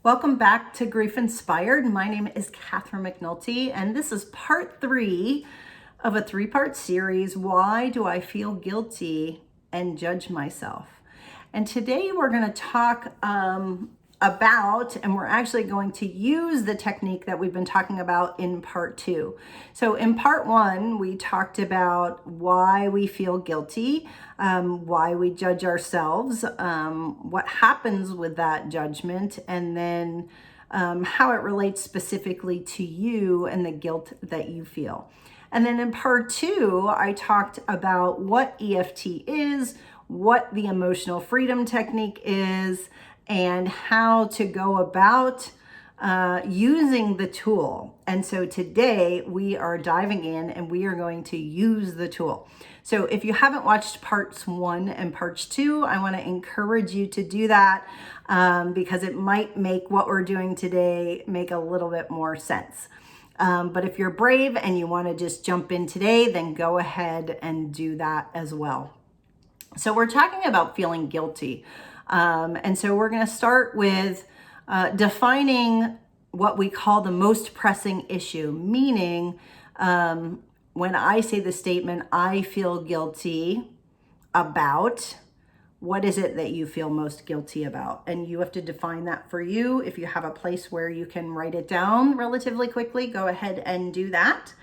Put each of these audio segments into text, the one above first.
Welcome back to Grief Inspired. My name is Catherine McNulty, and this is part 3 of a 3-part series, Why Do I Feel Guilty and Judge Myself? And today we're going to talk about, and we're actually going to use the technique that we've been talking about in part 2. So in part 1, we talked about why we feel guilty, why we judge ourselves, what happens with that judgment, and then how it relates specifically to you and the guilt that you feel. And then in part 2, I talked about what EFT is, what the emotional freedom technique is, and how to go about using the tool. And so today we are diving in and we are going to use the tool. So if you haven't watched parts 1 and parts 2, I want to encourage you to do that because it might make what we're doing today make a little bit more sense. But if you're brave and you want to just jump in today, then go ahead and do that as well. So we're talking about feeling guilty. And so we're going to start with defining what we call the most pressing issue, meaning when I say the statement, I feel guilty about, what is it that you feel most guilty about? And you have to define that for you. If you have a place where you can write it down relatively quickly, go ahead and do that.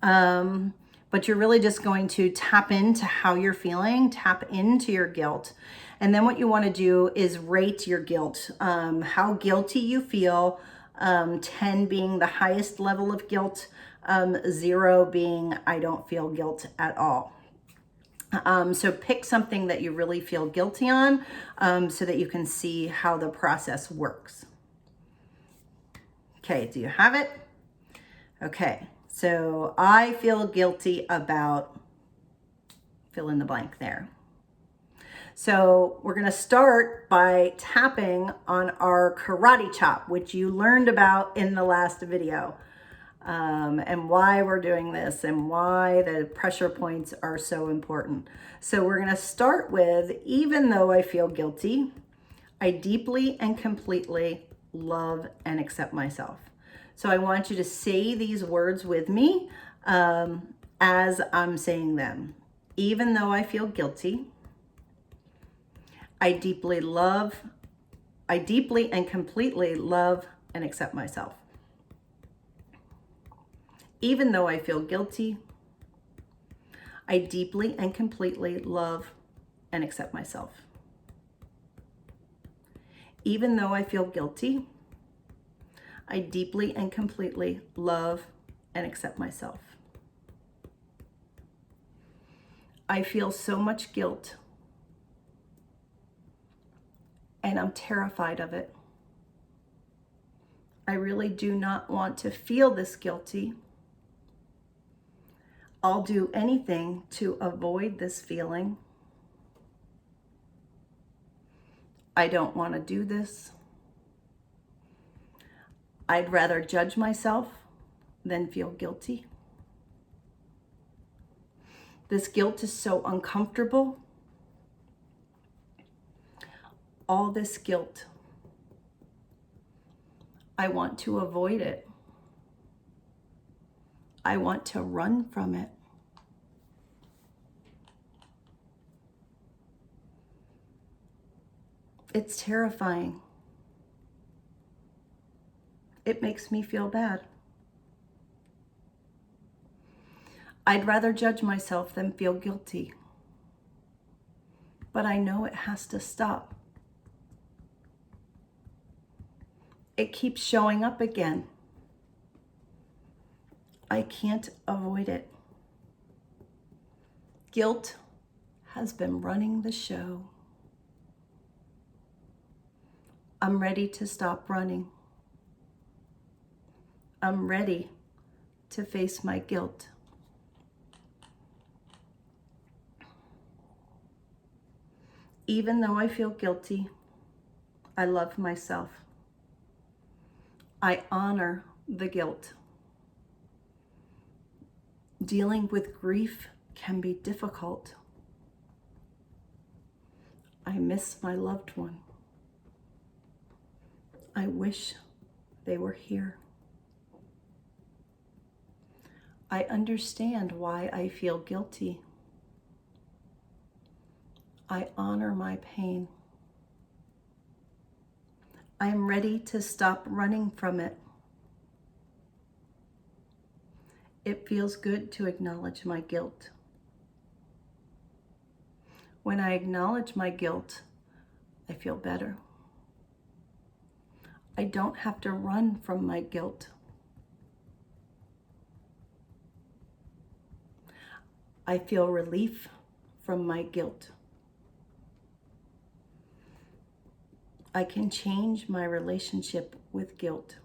But you're really just going to tap into how you're feeling, tap into your guilt. And then what you want to do is rate your guilt, how guilty you feel, 10 being the highest level of guilt, 0 being I don't feel guilt at all. So pick something that you really feel guilty on so that you can see how the process works. Okay, do you have it? Okay, so I feel guilty about, fill in the blank there. So we're going to start by tapping on our karate chop, which you learned about in the last video, and why we're doing this and why the pressure points are so important. So we're going to start with, even though I feel guilty, I deeply and completely love and accept myself. So I want you to say these words with me as I'm saying them. Even though I feel guilty, I deeply and completely love and accept myself. Even though I feel guilty, I deeply and completely love and accept myself. Even though I feel guilty, I deeply and completely love and accept myself. I feel so much guilt, and I'm terrified of it. I really do not want to feel this guilty. I'll do anything to avoid this feeling. I don't want to do this. I'd rather judge myself than feel guilty. This guilt is so uncomfortable. All this guilt, I want to avoid it. I want to run from it. It's terrifying. It makes me feel bad. I'd rather judge myself than feel guilty. But I know it has to stop. It keeps showing up again. I can't avoid it. Guilt has been running the show. I'm ready to stop running. I'm ready to face my guilt. Even though I feel guilty, I love myself. I honor the guilt. Dealing with grief can be difficult. I miss my loved one. I wish they were here. I understand why I feel guilty. I honor my pain. I am ready to stop running from it. It feels good to acknowledge my guilt. When I acknowledge my guilt, I feel better. I don't have to run from my guilt. I feel relief from my guilt. I can change my relationship with guilt.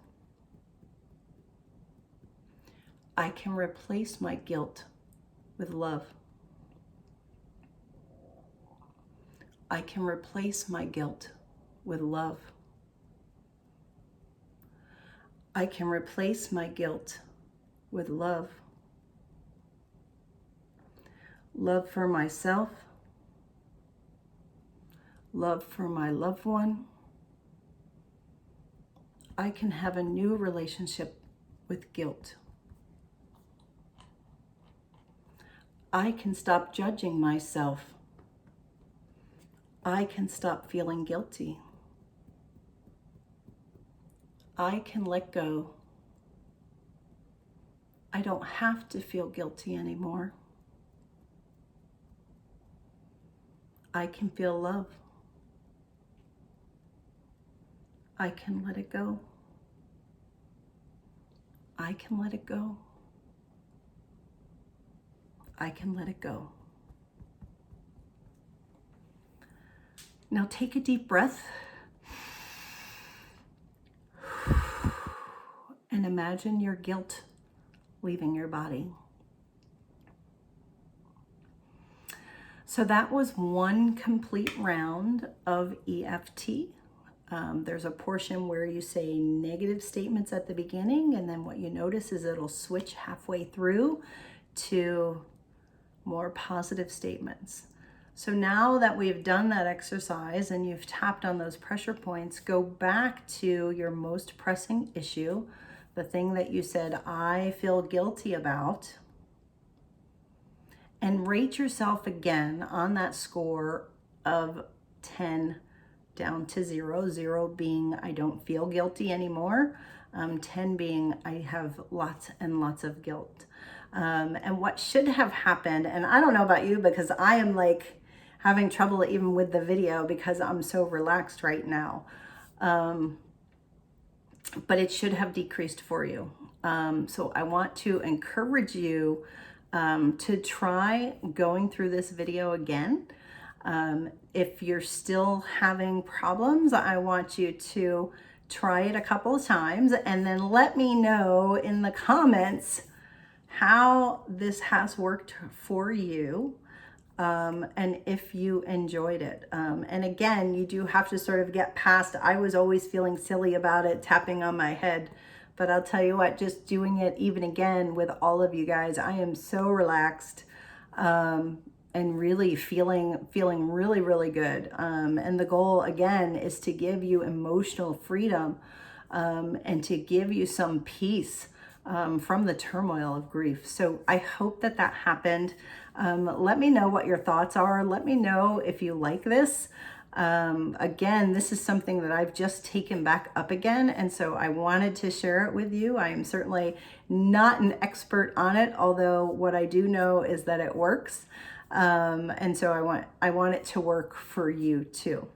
I can replace my guilt with love. I can replace my guilt with love. I can replace my guilt with love. Love for myself, love for my loved one. I can have a new relationship with guilt. I can stop judging myself. I can stop feeling guilty. I can let go. I don't have to feel guilty anymore. I can feel love. I can let it go. I can let it go. I can let it go. Now take a deep breath and imagine your guilt leaving your body. So that was one complete round of EFT. There's a portion where you say negative statements at the beginning, and then what you notice is it'll switch halfway through to more positive statements. So now that we've done that exercise and you've tapped on those pressure points, go back to your most pressing issue, the thing that you said, I feel guilty about, and rate yourself again on that score of 10 down to 0, 0 being I don't feel guilty anymore, 10 being I have lots and lots of guilt. And what should have happened, and I don't know about you because I am like having trouble even with the video because I'm so relaxed right now, but it should have decreased for you. So I want to encourage you to try going through this video again. If you're still having problems, I want you to try it a couple of times and then let me know in the comments how this has worked for you, and if you enjoyed it. And again, you do have to sort of get past, I was always feeling silly about it, tapping on my head. But I'll tell you what, just doing it even again with all of you guys, I am so relaxed and really feeling really, really good. And the goal, again, is to give you emotional freedom and to give you some peace from the turmoil of grief. So I hope that that happened. Let me know what your thoughts are. Let me know if you like this. Again, this is something that I've just taken back up again, and so I wanted to share it with you. I am certainly not an expert on it, although what I do know is that it works, and so I want it to work for you too.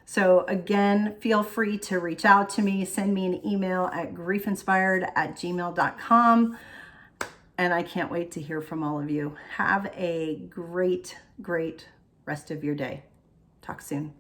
So again, feel free to reach out to me, send me an email at griefinspired@gmail.com, and I can't wait to hear from all of you. Have a great, great rest of your day. Talk soon.